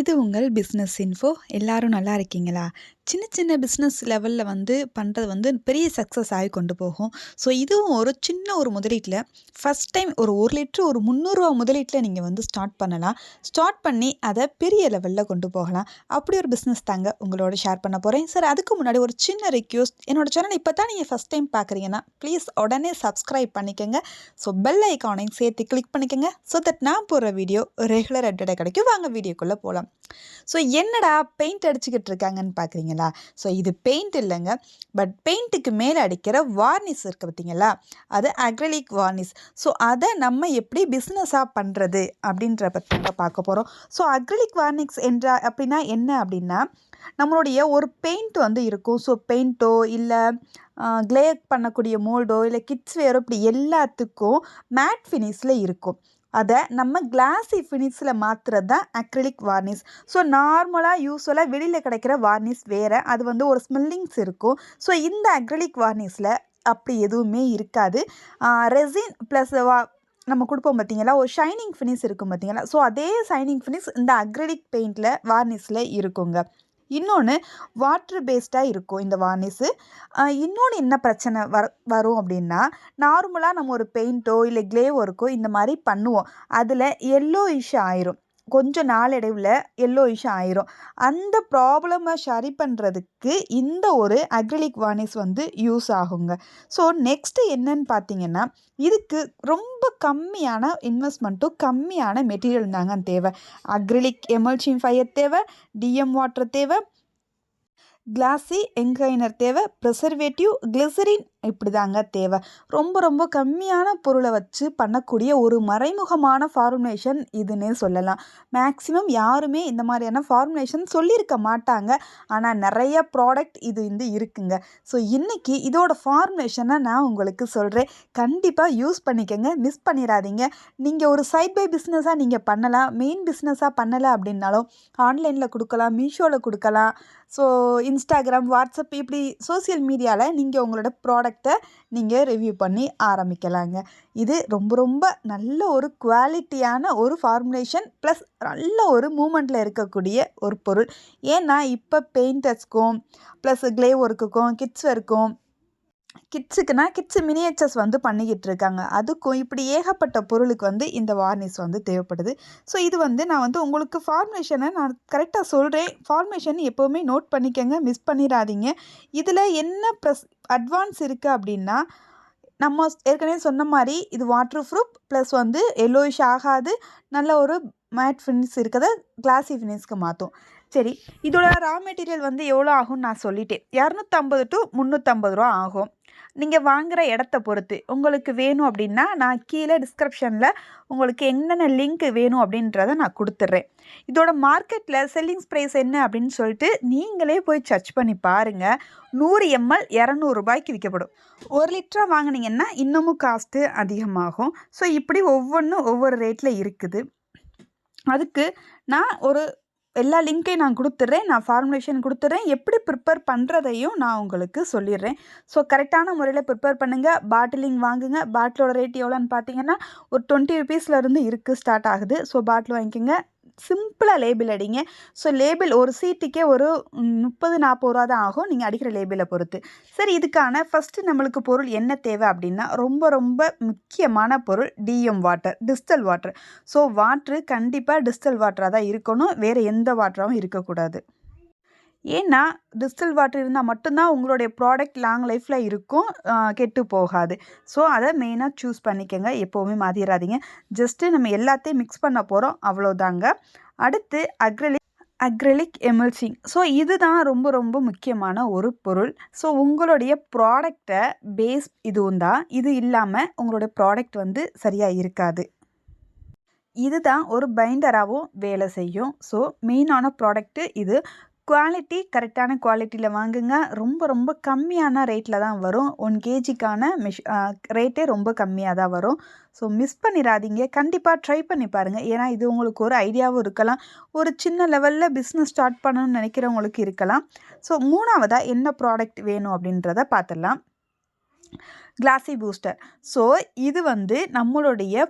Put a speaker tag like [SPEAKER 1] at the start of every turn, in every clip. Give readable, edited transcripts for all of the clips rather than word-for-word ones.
[SPEAKER 1] இது உங்கள் business info. எல்லாரும் நல்லா இருக்கீங்களா? சின்ன சின்ன பிஸ்னஸ் லெவல்ல பண்றது பெரிய சக்ஸஸ் ஆகி கொண்டு போகும். ஸோ இதுவும் ஒரு சின்ன ஒரு முதலீட்ல ஃபர்ஸ்ட் டைம் ஒரு 1 லிட்டர் ஒரு ரூ. 300 முதலீட்ல நீங்க ஸ்டார்ட் பண்ணலாம். ஸ்டார்ட் பண்ணி அத பெரிய லெவல்ல கொண்டு போகலாம். அப்படி ஒரு பிஸ்னஸ் தாங்க உங்களோட ஷேர் பண்ண போறேன். சார் அதுக்கு முன்னாடி ஒரு சின்ன ரிக்வெஸ்ட். என்னோட சேனல் இப்ப தான் நீங்க ஃபர்ஸ்ட் டைம் பார்க்குறீங்கன்னா, ப்ளீஸ் உடனே சப்ஸ்கிரைப் பண்ணிக்கங்க. ஸோ பெல் ஐகானையும் சேர்த்து கிளிக் பண்ணிக்கங்க. ஸோ தட் நான் போடுற வீடியோ ரெகுலர் அப்டேட்டா கிடைக்கும். வாங்க வீடியோக்குள்ள போலாம். ஸோ என்னடா பெயிண்ட் அடிச்சுக்கிட்டு இருக்காங்கன்னு பார்க்குறீங்களா? ஸோ இது பெயிண்ட் இல்லைங்க. பட் பெயிண்ட்டுக்கு மேலே அடிக்கிற வார்னிஷ் இருக்குது பார்த்தீங்களா? அது அக்ரிலிக் வார்னிஷ். ஸோ அதை நம்ம எப்படி பிஸ்னஸாக பண்ணுறது அப்படின்ற பற்றி பார்க்க போகிறோம். ஸோ அக்ரிலிக் வார்னிஷ் அப்படின்னா என்ன அப்படின்னா, நம்மளுடைய ஒரு பெயிண்ட் இருக்கும். ஸோ பெயிண்ட்டோ இல்லை க்ளே பண்ணக்கூடிய மோல்டோ இல்லை கிட்ஸ் வேரோ இப்படி எல்லாத்துக்கும் மேட் ஃபினிஷில் இருக்கும். அதை நம்ம கிளாஸி ஃபினிஷில் மாற்றுறது தான் அக்ரிலிக் வார்னிஷ். ஸோ நார்மலாக யூஸ்வலாக வெளியில் கிடைக்கிற வார்னிஷ் வேறு, அது ஒரு ஸ்மெல்லிங்ஸ் இருக்கும். ஸோ இந்த அக்ரிலிக் வார்னிஷில் அப்படி எதுவுமே இருக்காது. ரெசின் ப்ளஸ் நம்ம கொடுப்போம் பார்த்தீங்களா, ஒரு ஷைனிங் ஃபினிஷ் இருக்கும் பார்த்தீங்களா. ஸோ அதே ஷைனிங் ஃபினிஷ் இந்த அக்ரிலிக் பெயிண்டில் வார்னிஷில் இருக்குங்க. இன்னொன்று வாட்ரு பேஸ்டாக இருக்கும் இந்த வார்னிஷு. இன்னொன்று என்ன பிரச்சனை வரும் அப்படின்னா, நார்மலாக நம்ம ஒரு பெயிண்ட்டோ இல்லை க்ளே ஒர்க்கோ இந்த மாதிரி பண்ணுவோம். அதில் எல்லோயிஷ் ஆயிரும். கொஞ்சம் நாளடைவில் எல்லோயிஷ் ஆயிரும். அந்த ப்ராப்ளமை சரி பண்ணுறதுக்கு இந்த ஒரு அக்ரிலிக் வார்னிஷ் யூஸ் ஆகுங்க. ஸோ நெக்ஸ்ட்டு என்னன்னு பார்த்தீங்கன்னா, இதுக்கு ரொம்ப கம்மியான இன்வெஸ்ட்மெண்ட்டும் கம்மியான மெட்டீரியல் தாங்க தேவை. அக்ரிலிக் எமல்சிஃபையர் தேவை, டிஎம் வாட்டர் தேவை, கிளாஸி என்கைனர் தேவை, ப்ரிசர்வேட்டிவ், கிளிசரின் இப்படி தாங்க தேவை. ரொம்ப ரொம்ப கம்மியான பொருளை வச்சு பண்ணக்கூடிய ஒரு மறைமுகமான ஃபார்முலேஷன் இதுன்னே சொல்லலாம். மேக்ஸிமம் யாருமே இந்த மாதிரியான ஃபார்முலேஷன் சொல்லியிருக்க மாட்டாங்க. ஆனால் நிறைய ப்ராடக்ட் இது இருக்குங்க. ஸோ இன்றைக்கி இதோட ஃபார்முலேஷனை நான் உங்களுக்கு சொல்கிறேன். கண்டிப்பாக யூஸ் பண்ணிக்கங்க, மிஸ் பண்ணிடாதீங்க. நீங்கள் ஒரு சைட் பை பிஸ்னஸாக நீங்கள் பண்ணலாம். மெயின் பிஸ்னஸாக பண்ணலை அப்படின்னாலும் ஆன்லைனில் கொடுக்கலாம், மீஷோவில் கொடுக்கலாம். ஸோ இன்ஸ்டாகிராம், வாட்ஸ்அப் இப்படி சோசியல் மீடியாவில் நீங்கள் உங்களோட ப்ராடக்டை நீங்கள் ரிவ்யூ பண்ணி ஆரம்பிக்கலாங்க. இது ரொம்ப ரொம்ப நல்ல ஒரு குவாலிட்டியான ஒரு ஃபார்முலேஷன் ப்ளஸ் நல்ல ஒரு மூமெண்ட்டில் இருக்கக்கூடிய ஒரு பொருள். ஏன்னா இப்போ பெயிண்டர்ஸ்க்கும் ப்ளஸ் க்ளே ஒர்க்குக்கும் கிட்ஸ் ஒர்க்கும், கிட்ஸுக்குன்னா கிட்ஸு மினியேச்சர்ஸ் பண்ணிக்கிட்டு இருக்காங்க. அதுக்கும் இப்படி ஏகப்பட்ட பொருளுக்கு இந்த வார்னிஷ் தேவைப்படுது. ஸோ இது நான் உங்களுக்கு ஃபார்முலேஷனை நான் கரெக்டாக சொல்கிறேன். ஃபார்முலேஷன் எப்போவுமே நோட் பண்ணிக்கங்க, மிஸ் பண்ணிடாதீங்க. இதில் என்ன அட்வான்ஸ் இருக்குது அப்படின்னா, நம்ம ஏற்கனவே சொன்ன மாதிரி இது வாட்டர் ப்ரூஃப் ப்ளஸ் எல்லோயிஷ் ஆகாது. நல்ல ஒரு மேட் ஃபினிஷ் இருக்கிறத கிளாஸி ஃபினிஷ்க்கு மாற்றும். சரி, இதோட ரா மெட்டீரியல் எவ்வளோ ஆகும்னு நான் சொல்லிட்டேன். 250 to 350 ரூபா ஆகும். நீங்கள் வாங்குகிற இடத்த பொறுத்து. உங்களுக்கு வேணும் அப்படின்னா நான் கீழே டிஸ்கிரிப்ஷனில் உங்களுக்கு என்னென்ன லிங்க் வேணும் அப்படின்றத நான் கொடுத்துட்றேன். இதோட மார்க்கெட்டில் செல்லிங்ஸ் ப்ரைஸ் என்ன அப்படின்னு சொல்லிட்டு நீங்களே போய் சர்ச் பண்ணி பாருங்கள். 100 ml 200 ரூபாய்க்கு விற்கப்படும். 1 லிட்டராக வாங்கினீங்கன்னா இன்னமும் காஸ்ட்டு அதிகமாகும். ஸோ இப்படி ஒவ்வொன்றும் ஒவ்வொரு ரேட்டில் இருக்குது. அதுக்கு நான் எல்லா லிங்க்கையும் நான் கொடுத்துட்றேன். நான் ஃபார்முலேஷன் கொடுத்துட்றேன். எப்படி ப்ரிப்பேர் பண்ணுறதையும் நான் உங்களுக்கு சொல்லிடுறேன். ஸோ கரெக்டான முறையில் ப்ரிப்பேர் பண்ணுங்கள். பாட்டிலிங் வாங்குங்க. பாட்டிலோட ரேட் எவ்வளோன்னு பார்த்தீங்கன்னா ஒரு 20 ருபீஸ்லேருந்து ஸ்டார்ட் ஆகுது. ஸோ பாட்டில் வாங்கிக்கோங்க. சிம்பிளாக லேபிள் அடிங்க. ஸோ லேபிள் ஒரு சீட்டுக்கே ஒரு 30-40 ரூபா தான் ஆகும், நீங்கள் அடிக்கிற லேபிளை பொறுத்து. சரி, இதுக்கான ஃபஸ்ட்டு நம்மளுக்கு பொருள் என்ன தேவை அப்படின்னா, ரொம்ப ரொம்ப முக்கியமான பொருள் DM water, distil water. So water கண்டிப்பாக டிஸ்டில் வாட்டராக தான் இருக்கணும், வேறு எந்த வாட்டராகவும் இருக்கக்கூடாது. ஏன்னா டிஸ்டில் வாட்டர் இருந்தால் மட்டும்தான் உங்களுடைய ப்ராடக்ட் லாங் லைஃப்பில் இருக்கும், கெட்டு போகாது. ஸோ அதை மெயினாக சூஸ் பண்ணிக்கோங்க, எப்போவுமே மாற்றிடாதீங்க. ஜஸ்ட்டு நம்ம எல்லாத்தையும் மிக்ஸ் பண்ண போகிறோம், அவ்வளோதாங்க. அடுத்து அக்ரிலிக் எமல்சிங். ஸோ இதுதான் ரொம்ப ரொம்ப முக்கியமான ஒரு பொருள். ஸோ உங்களுடைய ப்ராடக்டை பேஸ் இதுவும் தான். இது இல்லாமல் உங்களுடைய ப்ராடக்ட் சரியாக இருக்காது. இதுதான் ஒரு பைண்டராகவும் வேலை செய்யும். ஸோ மெயினான ப்ராடக்ட்டு இது. குவாலிட்டி கரெக்டான குவாலிட்டியில் வாங்குங்க. ரொம்ப ரொம்ப கம்மியான ரேட்டில் தான் வரும். 1 kgக்கான ரேட்டே ரொம்ப கம்மியாக தான் வரும். ஸோ மிஸ் பண்ணிடாதீங்க. கண்டிப்பாக ட்ரை பண்ணி பாருங்கள். ஏன்னா இது உங்களுக்கு ஒரு ஐடியாவும் இருக்கலாம். ஒரு சின்ன லெவலில் பிஸ்னஸ் ஸ்டார்ட் பண்ணணும்னு நினைக்கிறவங்களுக்கு இருக்கலாம். ஸோ 3ஆவதாக என்ன ப்ராடக்ட் வேணும் அப்படின்றத பார்த்துடலாம். Classy booster. ஸோ இது நம்மளுடைய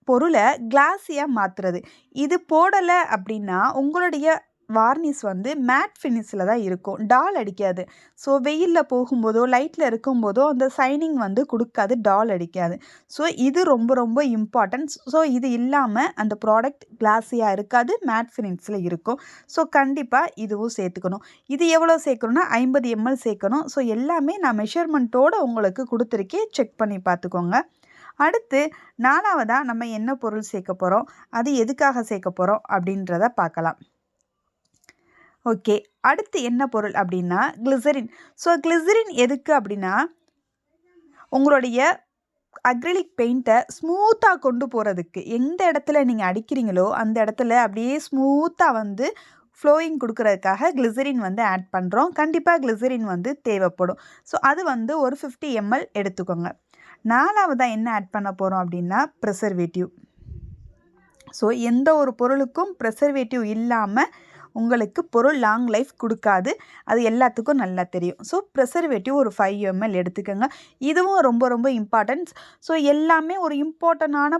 [SPEAKER 1] பொருளை கிளாஸியாக மாற்றுறது. இது போடலை அப்படின்னா உங்களுடைய வார்னிஷ் வந்து மேட் ஃபினிஷில் தான் இருக்கும், டால் அடிக்காது. ஸோ வெயிலில் போகும்போதோ லைட்டில் இருக்கும்போதோ அந்த சைனிங் வந்து கொடுக்காது, டால் அடிக்காது. ஸோ இது ரொம்ப ரொம்ப இம்பார்ட்டன்ஸ். ஸோ இது இல்லாமல் அந்த ப்ராடக்ட் கிளாஸியாக இருக்காது, மேட் ஃபினிஷில் இருக்கும். ஸோ கண்டிப்பாக இதுவும் சேர்த்துக்கணும். இது எவ்வளோ சேர்க்கணும்னா 50 ml சேர்க்கணும். ஸோ எல்லாமே நான் மெஷர்மெண்ட்டோடு உங்களுக்கு கொடுத்துருக்கேன், செக் பண்ணி பார்த்துக்கோங்க. அடுத்து 4வதாக நம்ம என்ன பொருள் சேர்க்க போகிறோம், அது எதுக்காக சேர்க்க போகிறோம் அப்படின்றத பார்க்கலாம். ஓகே, அடுத்து என்ன பொருள் அப்படின்னா கிளிசரின். ஸோ கிளிசரின் எதுக்கு அப்படின்னா உங்களுடைய அக்ரிலிக் பெயிண்ட்டை ஸ்மூத்தாக கொண்டு போகிறதுக்கு. எந்த இடத்துல நீங்கள் அடிக்கிறீங்களோ அந்த இடத்துல அப்படியே ஸ்மூத்தாக வந்து ஃப்ளோயிங் கொடுக்கறதுக்காக கிளிசரின் வந்து ஆட் பண்ணுறோம். கண்டிப்பாக கிளிசரின் வந்து தேவைப்படும். ஸோ அது வந்து ஒரு 50 ml எடுத்துக்கோங்க. 4வதாக என்ன ஆட் பண்ண போகிறோம் அப்படின்னா ப்ரிசர்வேட்டிவ். ஸோ எந்த ஒரு பொருளுக்கும் ப்ரிசர்வேட்டிவ் இல்லாமல் உங்களுக்கு பொருள் லாங் லைஃப் கொடுக்காது, அது எல்லாத்துக்கும் நல்லா தெரியும். ஸோ ப்ரிசர்வேட்டிவ் ஒரு 5 ml எடுத்துக்கோங்க. இதுவும் ரொம்ப ரொம்ப இம்பார்ட்டன்ஸ். ஸோ எல்லாமே ஒரு இம்பார்ட்டண்டான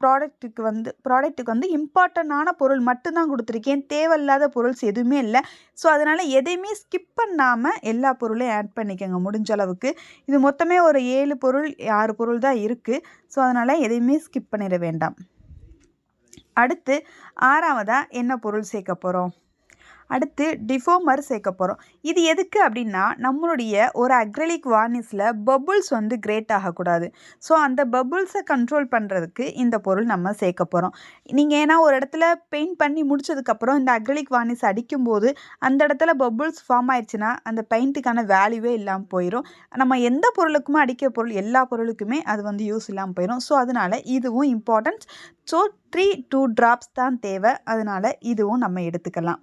[SPEAKER 1] ப்ராடக்ட்டுக்கு வந்து இம்பார்ட்டண்டான பொருள் மட்டும்தான் கொடுத்துருக்கேன், தேவையில்லாத பொருள்ஸ் எதுவுமே இல்லை. ஸோ அதனால் எதையுமே ஸ்கிப் பண்ணாமல் எல்லா பொருளையும் ஆட் பண்ணிக்கோங்க முடிஞ்ச அளவுக்கு. இது மொத்தமே ஒரு 7 பொருள் 6 பொருள் தான் இருக்குது. ஸோ அதனால் எதையுமே ஸ்கிப் பண்ணிட வேண்டாம். அடுத்து 6வதாக என்ன பொருள் சேர்க்க போகிறோம், அடுத்து டிஃபார்மர் சேர்க்க போகிறோம். இது எதுக்கு அப்படின்னா நம்மளுடைய ஒரு அக்ரிலிக் வார்னிஷில் பபுள்ஸ் வந்து கிரியேட் ஆகக்கூடாது. ஸோ அந்த பபுள்ஸை கண்ட்ரோல் பண்ணுறதுக்கு இந்த பொருள் நம்ம சேர்க்க போகிறோம். நீங்கள் ஏன்னா ஒரு இடத்துல பெயிண்ட் பண்ணி முடிச்சதுக்கப்புறம் இந்த அக்ரிலிக் வார்னிஷ் அடிக்கும்போது அந்த இடத்துல பபுள்ஸ் ஃபார்ம் ஆயிடுச்சுன்னா அந்த பெயிண்ட்டுக்கான வேல்யூவே இல்லாமல் போயிடும். நம்ம எந்த பொருளுக்குமே அடிக்கிற பொருள் எல்லா பொருளுக்குமே அது வந்து யூஸ் இல்லாமல் போயிடும். ஸோ அதனால் இதுவும் இம்பார்ட்டன்ஸ். ஸோ 2 drops தான் தேவை, அதனால் இதுவும் நம்ம எடுத்துக்கலாம்.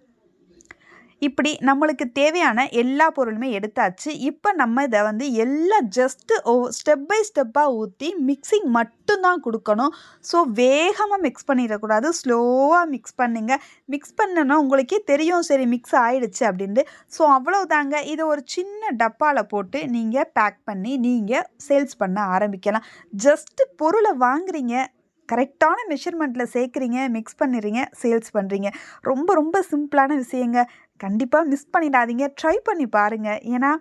[SPEAKER 1] இப்படி நம்மளுக்கு தேவையான எல்லா பொருளுமே எடுத்தாச்சு. இப்போ நம்ம இதை வந்து எல்லாம் ஜஸ்ட்டு ஸ்டெப் பை ஸ்டெப்பாக ஊற்றி மிக்சிங் மட்டும்தான் கொடுக்கணும். ஸோ வேகமாக மிக்ஸ் பண்ணிடக்கூடாது, ஸ்லோவாக மிக்ஸ் பண்ணுங்க. மிக்ஸ் பண்ணனா உங்களுக்கே தெரியும் சரி மிக்ஸ் ஆயிடுச்சு அப்படின்ட்டு. ஸோ அவ்வளோதாங்க. இதை ஒரு சின்ன டப்பாவில் போட்டு நீங்கள் பேக் பண்ணி நீங்கள் சேல்ஸ் பண்ண ஆரம்பிக்கலாம். ஜஸ்ட்டு பொருளை வாங்குறீங்க, கரெக்டான மெஷர்மெண்ட்டில் சேர்க்குறீங்க, மிக்ஸ் பண்ணிடுறீங்க, சேல்ஸ் பண்ணுறீங்க. ரொம்ப ரொம்ப சிம்பிளான விஷயங்க. கண்டிப்பாக மிஸ் பண்ணிடாதீங்க, ட்ரை பண்ணி பாருங்கள். ஏன்னா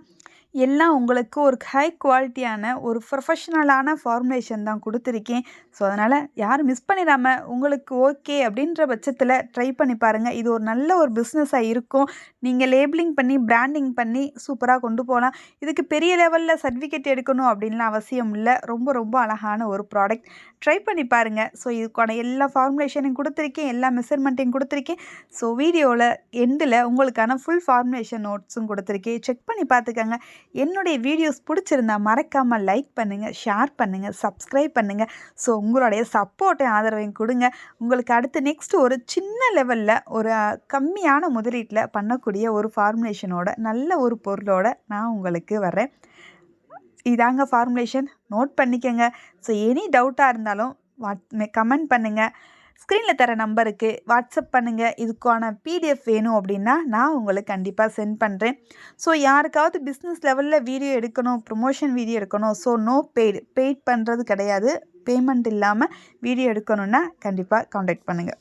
[SPEAKER 1] எல்லாம் உங்களுக்கு ஒரு ஹை குவாலிட்டியான ஒரு ப்ரொஃபஷ்னலான ஃபார்முலேஷன் தான் கொடுத்துருக்கேன். ஸோ அதனால் யாரும் மிஸ் பண்ணிடாமல் உங்களுக்கு ஓகே அப்படின்ற பட்சத்தில் ட்ரை பண்ணி பாருங்கள். இது ஒரு நல்ல ஒரு பிஸ்னஸாக இருக்கும். நீங்கள் லேபிளிங் பண்ணி பிராண்டிங் பண்ணி சூப்பராக கொண்டு போகலாம். இதுக்கு பெரிய லெவலில் சர்டிஃபிகேட் எடுக்கணும் அப்படின்லாம் அவசியம் இல்லை. ரொம்ப ரொம்ப அழகான ஒரு ப்ராடக்ட், ட்ரை பண்ணி பாருங்கள். ஸோ இதுக்கான எல்லா ஃபார்முலேஷனையும் கொடுத்துருக்கேன், எல்லா மெஷர்மெண்ட்டையும் கொடுத்துருக்கேன். ஸோ வீடியோவில் எண்டில் உங்களுக்கான ஃபுல் ஃபார்முலேஷன் நோட்ஸும் கொடுத்துருக்கேன், செக் பண்ணி பார்த்துக்கங்க. என்னுடைய வீடியோஸ் பிடிச்சிருந்தா மறக்காமல் லைக் பண்ணுங்கள், ஷேர் பண்ணுங்கள், சப்ஸ்கிரைப் பண்ணுங்கள். ஸோ உங்களுடைய சப்போர்ட்டையும் ஆதரவையும் கொடுங்க. உங்களுக்கு அடுத்து நெக்ஸ்ட் ஒரு சின்ன லெவலில் ஒரு கம்மியான முதலீட்டில் பண்ணக்கூடிய ஒரு ஃபார்முலேஷனோட நல்ல ஒரு பொருளோட நான் உங்களுக்கு வரேன். இதாங்க ஃபார்முலேஷன், நோட் பண்ணிக்கங்க. ஸோ எனி டவுட்டாக இருந்தாலும் கமெண்ட் பண்ணுங்கள். ஸ்க்ரீனில் தர நம்பருக்கு வாட்ஸ்அப் பண்ணுங்கள். இதுக்கான PDF வேணும் அப்படின்னா நான் உங்களுக்கு கண்டிப்பாக சென்ட் பண்ணுறேன். ஸோ யாருக்காவது பிஸ்னஸ் லெவலில் வீடியோ எடுக்கணும், ப்ரொமோஷன் வீடியோ எடுக்கணும், ஸோ நோ பெய்ட் பண்ணுறது கிடையாது. பேமெண்ட் இல்லாமல் வீடியோ எடுக்கணுன்னா கண்டிப்பாக காண்டாக்ட் பண்ணுங்கள்.